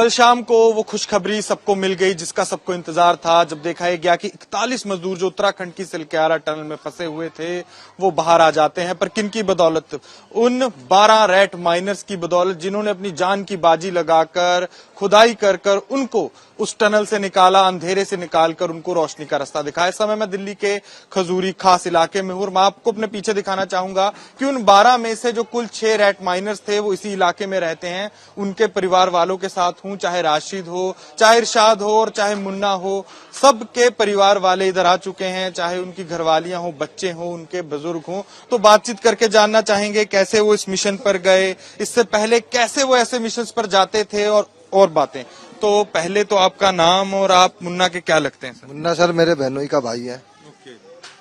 कल शाम को वो खुशखबरी सबको मिल गई जिसका सबको इंतजार था, जब देखा गया कि 41 मजदूर जो उत्तराखंड की सिलक्यारा टनल में फंसे हुए थे वो बाहर आ जाते हैं। पर किन की बदौलत? उन 12 रैट माइनर्स की बदौलत जिन्होंने अपनी जान की बाजी लगाकर खुदाई कर कर उनको उस टनल से निकाला, अंधेरे से निकालकर उनको रोशनी का रास्ता दिखाया। इस समय मैं दिल्ली के खजूरी खास इलाके में हूं और मैं आपको अपने पीछे दिखाना चाहूंगा कि उन 12 में से जो कुल 6 रैट माइनर्स थे वो इसी इलाके में रहते हैं। उनके परिवार वालों के साथ हूं, चाहे राशिद हो, चाहे इरशाद हो और चाहे मुन्ना हो, सबके परिवार वाले इधर आ चुके हैं, चाहे उनकी घरवालियां हो, बच्चे हो, उनके बुजुर्ग हो। तो बातचीत करके जानना चाहेंगे कैसे वो इस मिशन पर गए, इससे पहले कैसे वो ऐसे मिशन पर जाते थे और बातें। तो पहले तो आपका नाम और आप मुन्ना के क्या लगते हैं सर? मुन्ना सर मेरे बहनोई का भाई है।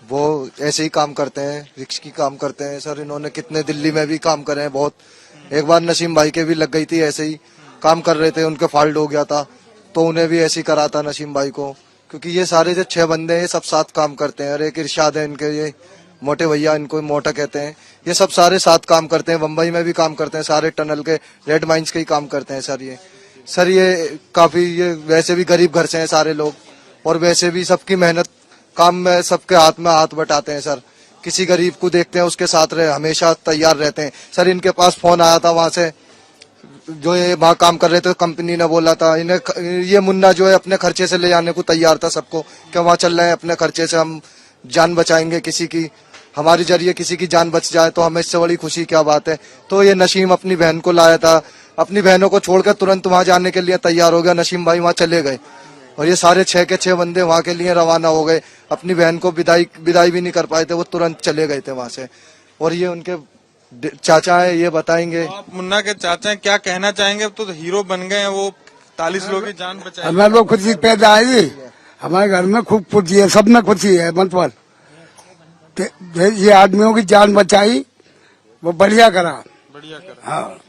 वो ऐसे ही काम करते हैं, रिक्श की काम करते हैं सर। इन्होंने कितने दिल्ली में भी काम करे हैं बहुत। एक बार नसीम भाई के भी लग गई थी, ऐसे ही काम कर रहे थे, उनके फॉल्ट हो गया था तो उन्हें भी ऐसे ही करा था नसीम भाई को। क्योंकि ये सारे जो 6 बंदे हैं सब साथ काम करते हैं। और एक इरशाद है इनके, ये मोटे भैया, इनको मोटा कहते हैं, ये सब सारे साथ काम करते हैं। बम्बई में भी काम करते हैं, सारे टनल के रेड माइंस के ही काम करते हैं सर। ये काफी, ये वैसे भी गरीब घर से हैं सारे लोग और वैसे भी सबकी मेहनत काम में सबके हाथ में हाथ बटाते हैं सर। किसी गरीब को देखते हैं उसके साथ रहे, हमेशा तैयार रहते हैं सर। इनके पास फोन आया था वहां से, जो ये वहाँ काम कर रहे थे कंपनी ने बोला था इन्हें, ये मुन्ना जो है अपने खर्चे से ले जाने को तैयार था सबको कि वहाँ चल रहे हैं, अपने खर्चे से हम जान बचाएंगे किसी की, हमारे जरिए किसी की जान बच जाए तो हमें इससे बड़ी खुशी क्या बात है। तो ये नसीम अपनी बहन को लाया था, अपनी बहनों को छोड़कर तुरंत वहां जाने के लिए तैयार हो गया। नसीम भाई वहां चले गए और ये सारे 6 के 6 बंदे वहां के लिए रवाना हो गए। अपनी बहन को विदाई भी नहीं कर पाए थे, वो तुरंत चले गए थे वहां से। और ये उनके चाचा है, ये बताएंगे। तो आप मुन्ना के चाचा हैं, क्या कहना चाहेंगे? अब तो हीरो बन गए हैं वो, 41 लोगों की जान बचाई। हमें तो खुशी पैदा आई, हमारे घर में खूब खुशी है, सब में खुशी है। मतलब ये आदमियों की जान बचाई, वो बढ़िया करा। हाँ,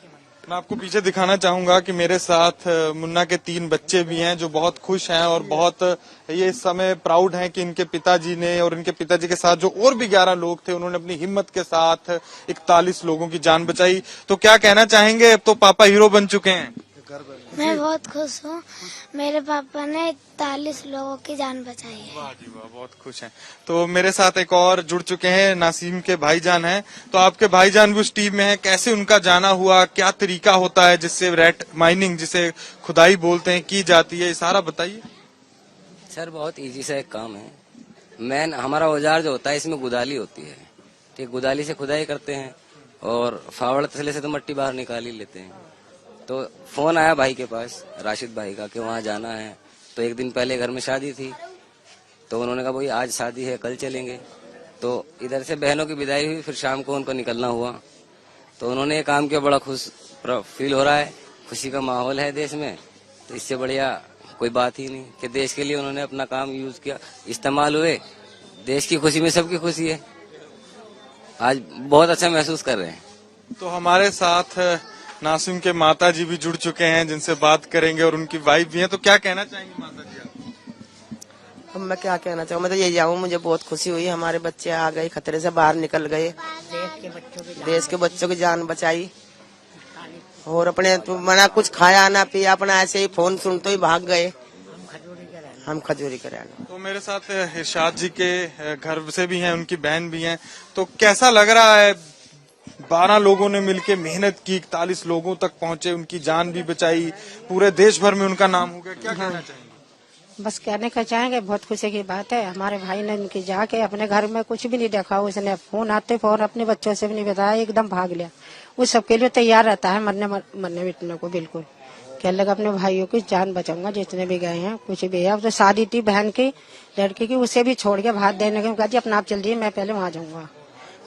मैं आपको पीछे दिखाना चाहूंगा कि मेरे साथ मुन्ना के 3 बच्चे भी हैं जो बहुत खुश हैं और बहुत ये इस समय प्राउड हैं कि इनके पिताजी ने और इनके पिताजी के साथ जो और भी 11 लोग थे उन्होंने अपनी हिम्मत के साथ 41 लोगों की जान बचाई। तो क्या कहना चाहेंगे? अब तो पापा हीरो बन चुके हैं। मैं बहुत खुश हूँ, मेरे पापा ने 41 लोगों की जान बचाई है। वाह जी वाह, बहुत खुश हैं। तो मेरे साथ एक और जुड़ चुके हैं, नासिम के भाईजान हैं। तो आपके भाईजान भी उस टीम में हैं, कैसे उनका जाना हुआ, क्या तरीका होता है जिससे रैट माइनिंग, जिसे खुदाई बोलते हैं, की जाती है, सारा बताइए। सर बहुत इजी सा एक काम है। मेन हमारा औजार जो होता है इसमें गुदाली होती है, ठीक, गुदाली से खुदाई करते हैं और फावड़ तसले से तो मट्टी बाहर निकाल ही लेते हैं। तो फोन आया भाई के पास, राशिद भाई का, कि वहाँ जाना है। तो एक दिन पहले घर में शादी थी तो उन्होंने कहा भाई आज शादी है, कल चलेंगे। तो इधर से बहनों की विदाई हुई, फिर शाम को उनको निकलना हुआ। तो उन्होंने ये काम किया, बड़ा खुश फील हो रहा है, खुशी का माहौल है देश में। तो इससे बढ़िया कोई बात ही नहीं कि देश के लिए उन्होंने अपना काम यूज किया, इस्तेमाल हुए। देश की खुशी में सबकी खुशी है, आज बहुत अच्छा महसूस कर रहे हैं। तो हमारे साथ नासिम के माता जी भी जुड़ चुके हैं जिनसे बात करेंगे और उनकी वाइफ भी हैं। तो क्या कहना चाहेंगी माता जी आप? अब मैं क्या कहना चाहूँ, मैं तो यही जाऊँ, मुझे बहुत खुशी हुई, हमारे बच्चे आ गए, खतरे से बाहर निकल गए, देश के बच्चों की जान बचाई। और अपने तो मना कुछ खाया ना पिया, अपना ऐसे ही फोन सुनते ही भाग गए, हम खजूरी करे। तो मेरे साथ इरशाद जी के घर से भी हैं, उनकी बहन भी हैं। तो कैसा लग रहा है? 12 लोगों ने मिलकर मेहनत की, 41 लोगों तक पहुंचे, उनकी जान भी बचाई, पूरे देश भर में उनका नाम हो गया। क्या कहना चाहेंगे? बस कहने का चाहेंगे, बहुत खुशी की बात है। हमारे भाई ने उनकी जाके अपने घर में कुछ भी नहीं देखा, उसने फोन आते फोन अपने बच्चों से भी नहीं बताया, एकदम भाग लिया। वो सबके लिए तैयार रहता है, मरने मिटने को बिल्कुल। कह लगा अपने भाइयों की जान बचाऊंगा, जितने भी गए हैं, कुछ भी है। तो शादी थी बहन की, लड़की की, उसे भी छोड़ के भाग देने के, कहा जी अपना आप चल दिए, मैं पहले वहाँ जाऊंगा।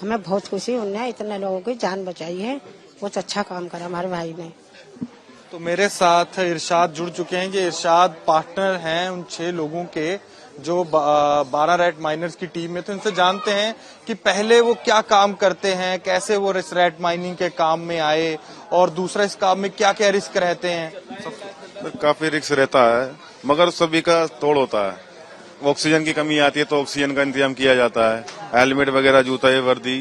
हमें बहुत खुशी, उनने इतने लोगों की जान बचाई है, बहुत अच्छा काम करा हमारे भाई ने। तो मेरे साथ इरशाद जुड़ चुके हैं, कि इरशाद पार्टनर हैं उन 6 लोगों के जो 12 रैट माइनर्स की टीम में थे। उनसे जानते हैं कि पहले वो क्या काम करते हैं, कैसे वो इस रैट माइनिंग के काम में आए और दूसरा इस काम में क्या क्या रिस्क रहते हैं। काफी रिस्क रहता है मगर सभी का तोड़ होता है। ऑक्सीजन की कमी आती है तो ऑक्सीजन का इंतजाम किया जाता है, हेलमेट वगैरह, जूता, वर्दी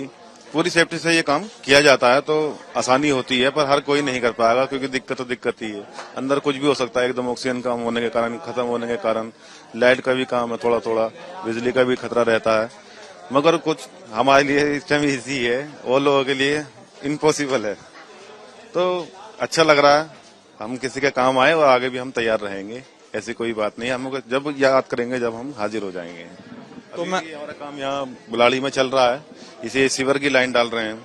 पूरी सेफ्टी से ये काम किया जाता है तो आसानी होती है, पर हर कोई नहीं कर पाएगा क्योंकि दिक्कत तो दिक्कत ही है। अंदर कुछ भी हो सकता है, एकदम ऑक्सीजन कम होने के कारण, खत्म होने के कारण, लाइट का भी काम है, थोड़ा थोड़ा बिजली का भी खतरा रहता है। मगर कुछ हमारे लिए इस टाइम ईजी है, और लोगों के लिए इम्पॉसिबल है। तो अच्छा लग रहा है, हम किसी के काम आए और आगे भी हम तैयार रहेंगे। ऐसी कोई बात नहीं, हम जब याद करेंगे जब हम हाजिर हो जाएंगे। तो हमारा काम यहाँ बुलाड़ी में चल रहा है, इसे सीवर की लाइन डाल रहे हैं,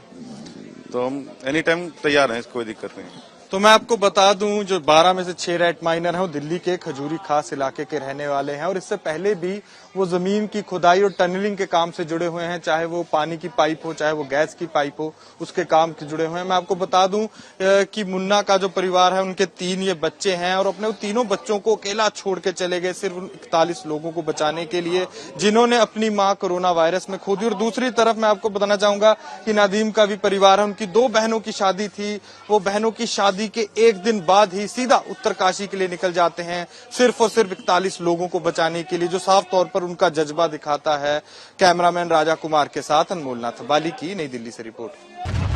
तो हम एनी टाइम तैयार हैं, कोई दिक्कत नहीं। तो मैं आपको बता दूं, जो 12 में से 6 रेट माइनर हैं वो दिल्ली के खजूरी खास इलाके के रहने वाले हैं, और इससे पहले भी वो जमीन की खुदाई और टनलिंग के काम से जुड़े हुए हैं, चाहे वो पानी की पाइप हो, चाहे वो गैस की पाइप हो, उसके काम से जुड़े हुए हैं। मैं आपको बता दूं कि मुन्ना का जो परिवार है, उनके 3 ये बच्चे हैं, और अपने तीनों बच्चों को अकेला छोड़ के चले गए सिर्फ 41 लोगों को बचाने के लिए, जिन्होंने अपनी मां कोरोना वायरस में खो दी। और दूसरी तरफ मैं आपको बताना चाहूंगा कि नादीम का भी परिवार है, उनकी 2 बहनों की शादी थी, वो बहनों की शादी के एक दिन बाद ही सीधा उत्तरकाशी के लिए निकल जाते हैं, सिर्फ और सिर्फ 41 लोगों को बचाने के लिए, जो साफ तौर पर उनका जज्बा दिखाता है। कैमरामैन राजा कुमार के साथ अनमोल नाथ बाली की नई दिल्ली से रिपोर्ट।